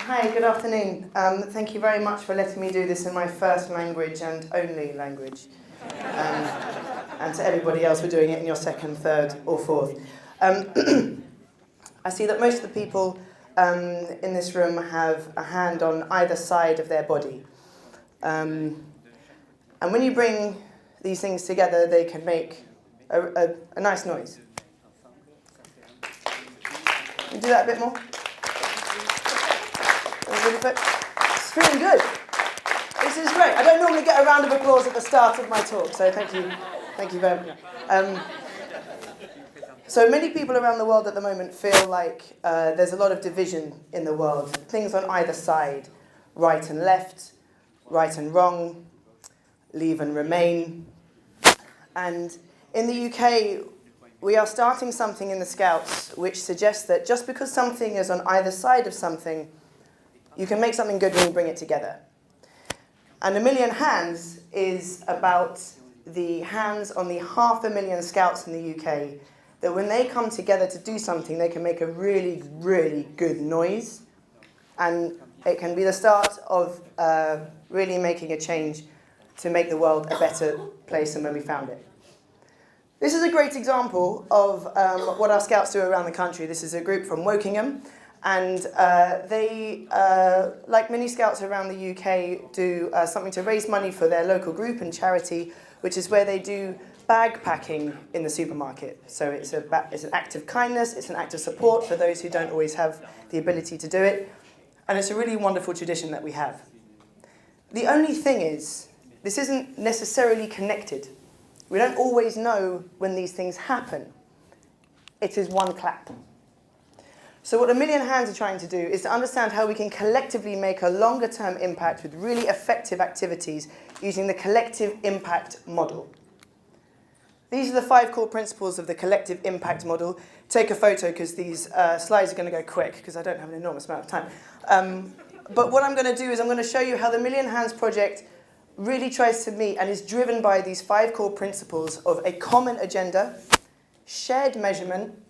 Hi, good afternoon. Thank you very much for letting me do this in my first language and only language. And to everybody else for doing it in your second, third or fourth. I see that most of the people in this room have a hand on either side of their body. And when you bring these things together, they can make a nice noise. Can you do that a bit more? It's feeling good. This is great. I don't normally get a round of applause at the start of my talk, so thank you. Thank you very much. So many people around the world at the moment feel like there's a lot of division in the world. Things on either side, right and left, right and wrong, leave and remain. And in the UK, we are starting something in the Scouts which suggests that just because something is on either side of something, you can make something good when you bring it together. And 1 Million Hands is about the hands on the 500,000 Scouts in the UK that when they come together to do something, they can make a really, really good noise. And it can be the start of really making a change to make the world a better place than when we found it. This is a great example of what our Scouts do around the country. This is a group from Wokingham. And they, like many Scouts around the UK, do something to raise money for their local group and charity, which is where they do bag packing in the supermarket. So it's an act of kindness, it's an act of support for those who don't always have the ability to do it. And it's a really wonderful tradition that we have. The only thing is, this isn't necessarily connected. We don't always know when these things happen. It is one clap. So what 1 Million Hands are trying to do is to understand how we can collectively make a longer term impact with really effective activities using the collective impact model. These are the 5 core principles of the collective impact model. Take a photo because these slides are going to go quick because I don't have an enormous amount of time. But what I'm going to do is I'm going to show you how the 1 Million Hands project really tries to meet and is driven by these 5 core principles of a common agenda, shared measurement,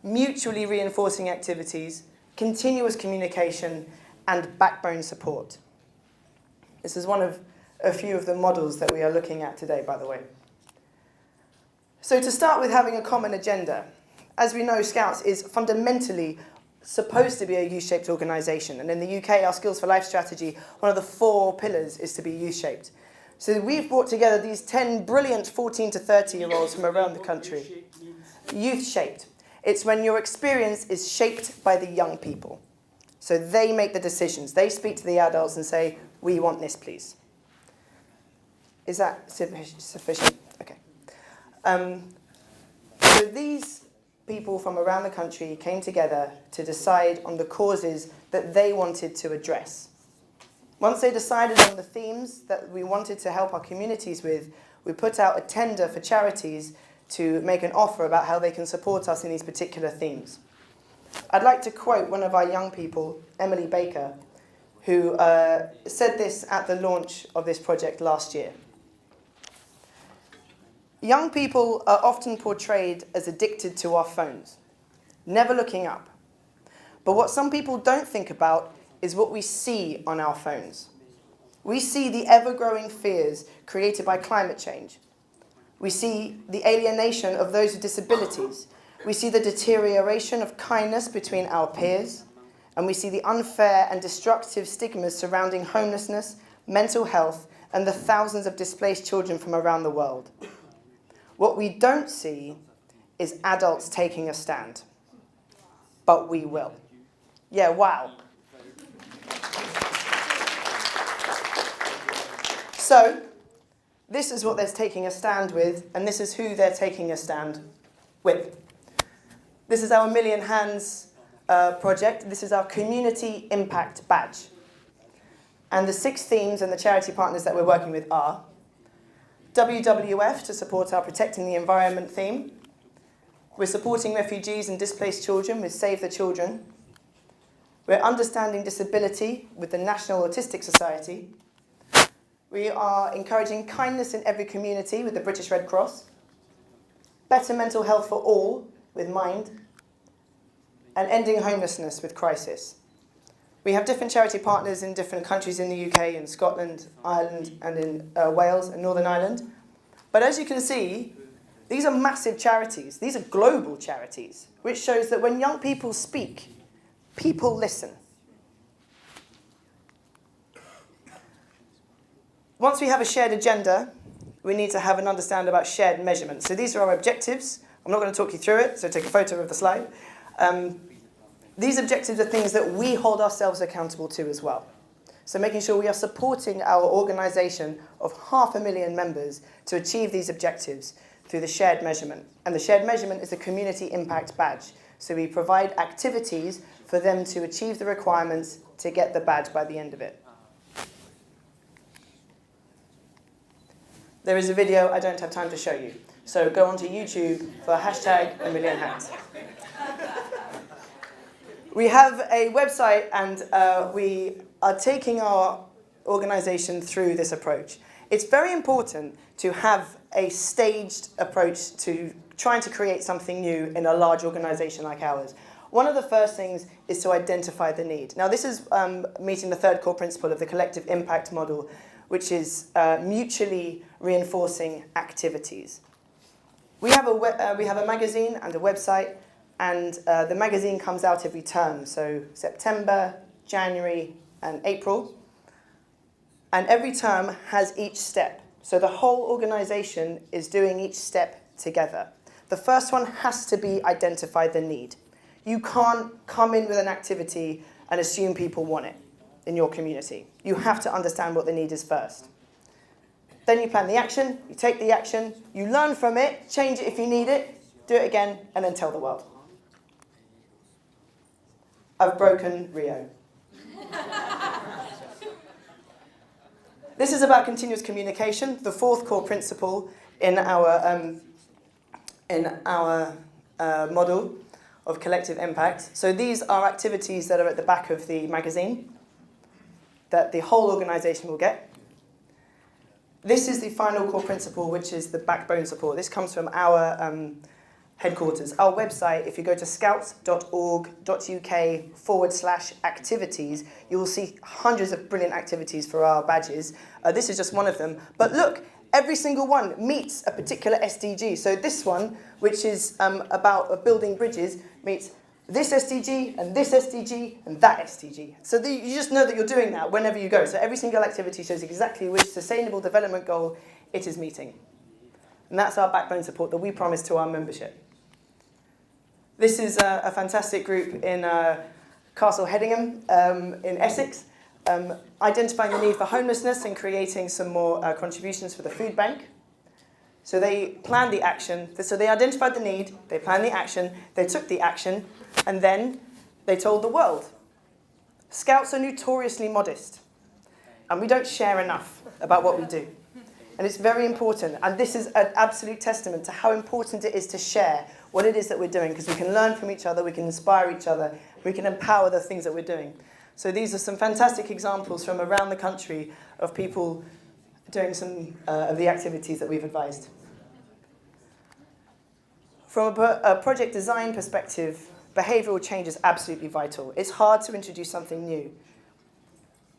mutually reinforcing activities, continuous communication, and backbone support. This is one of a few of the models that we are looking at today, by the way. So to start with having a common agenda, as we know, Scouts is fundamentally supposed to be a youth-shaped organisation. And in the UK, our Skills for Life strategy, one of the 4 pillars is to be youth-shaped. So we've brought together these 10 brilliant 14 to 30-year-olds from around the country. Youth-shaped. It's when your experience is shaped by the young people. So they make the decisions. They speak to the adults and say, we want this, please. Is that sufficient? Okay. So these people from around the country came together to decide on the causes that they wanted to address. Once they decided on the themes that we wanted to help our communities with, we put out a tender for charities to make an offer about how they can support us in these particular themes. I'd like to quote one of our young people, Emily Baker, who said this at the launch of this project last year. Young people are often portrayed as addicted to our phones, never looking up. But what some people don't think about is what we see on our phones. We see the ever-growing fears created by climate change. We see the alienation of those with disabilities. We see the deterioration of kindness between our peers. And we see the unfair and destructive stigmas surrounding homelessness, mental health, and the thousands of displaced children from around the world. What we don't see is adults taking a stand. But we will. Yeah, wow. So, this is what they're taking a stand with, and this is who they're taking a stand with. This is our 1 Million Hands project. This is our Community Impact Badge. And the 6 themes and the charity partners that we're working with are WWF to support our Protecting the Environment theme. We're supporting refugees and displaced children with Save the Children. We're understanding disability with the National Autistic Society. We are encouraging kindness in every community with the British Red Cross. Better mental health for all with Mind. And ending homelessness with Crisis. We have different charity partners in different countries in the UK, in Scotland, Ireland, and in Wales and Northern Ireland. But as you can see, these are massive charities. These are global charities, which shows that when young people speak, people listen. Once we have a shared agenda, we need to have an understanding about shared measurement. So these are our objectives. I'm not going to talk you through it, so take a photo of the slide. These objectives are things that we hold ourselves accountable to as well. So making sure we are supporting our organisation of 500,000 members to achieve these objectives through the shared measurement. And the shared measurement is a community impact badge. So we provide activities for them to achieve the requirements to get the badge by the end of it. There is a video I don't have time to show you. So go onto YouTube for hashtag #1,000,000hats. We have a website, and we are taking our organisation through this approach. It's very important to have a staged approach to trying to create something new in a large organisation like ours. One of the first things is to identify the need. Now, this is meeting the third core principle of the collective impact model, which is mutually reinforcing activities. We have a magazine and a website, and the magazine comes out every term, so September, January, and April. And every term has each step. So the whole organisation is doing each step together. The first one has to be identify the need. You can't come in with an activity and assume people want it in your community. You have to understand what the need is first. Then you plan the action, you take the action, you learn from it, change it if you need it, do it again, and then tell the world. I've broken Rio. This is about continuous communication, the fourth core principle in our model of collective impact. So these are activities that are at the back of the magazine that the whole organisation will get. This is the final core principle, which is the backbone support. This comes from our headquarters. Our website, if you go to scouts.org.uk/activities, you will see hundreds of brilliant activities for our badges. This is just one of them. But look, every single one meets a particular SDG. So this one, which is about building bridges, meets this SDG and this SDG and that SDG. So you just know that you're doing that whenever you go. So every single activity shows exactly which sustainable development goal it is meeting. And that's our backbone support that we promise to our membership. This is a fantastic group in Castle Hedingham in Essex, identifying the need for homelessness and creating some more contributions for the food bank. So they planned the action. So they identified the need, they planned the action, they took the action, and then they told the world. Scouts are notoriously modest, and we don't share enough about what we do. And it's very important, and this is an absolute testament to how important it is to share what it is that we're doing, because we can learn from each other, we can inspire each other, we can empower the things that we're doing. So these are some fantastic examples from around the country of people doing some of the activities that we've advised. From a project design perspective, behavioural change is absolutely vital. It's hard to introduce something new.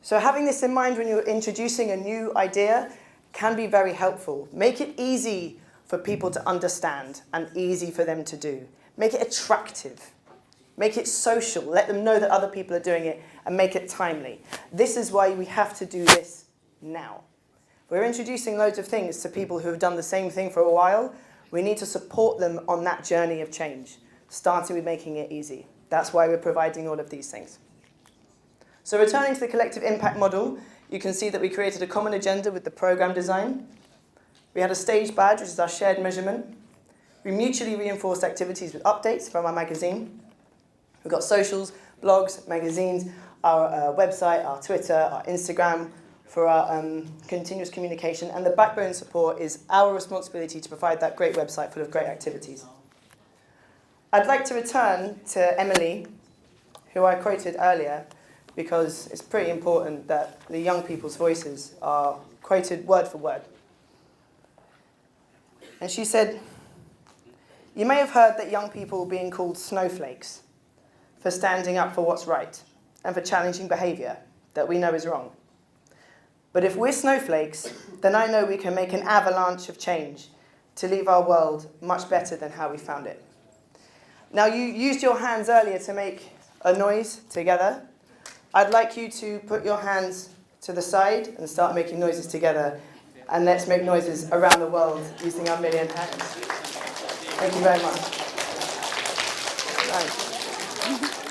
So having this in mind when you're introducing a new idea can be very helpful. Make it easy for people to understand and easy for them to do. Make it attractive. Make it social. Let them know that other people are doing it, and make it timely. This is why we have to do this now. We're introducing loads of things to people who have done the same thing for a while. We need to support them on that journey of change, starting with making it easy. That's why we're providing all of these things. So returning to the collective impact model, you can see that we created a common agenda with the program design. We had a stage badge, which is our shared measurement. We mutually reinforced activities with updates from our magazine. We've got socials, blogs, magazines, our website, our Twitter, our Instagram for our continuous communication. And the backbone support is our responsibility to provide that great website full of great activities. I'd like to return to Emily, who I quoted earlier, because it's pretty important that the young people's voices are quoted word for word. And she said, "You may have heard that young people are being called snowflakes for standing up for what's right. and for challenging behaviour that we know is wrong. But if we're snowflakes, then I know we can make an avalanche of change to leave our world much better than how we found it. Now, you used your hands earlier to make a noise together. I'd like you to put your hands to the side and start making noises together. And let's make noises around the world using our million hands. Thank you very much. Thanks.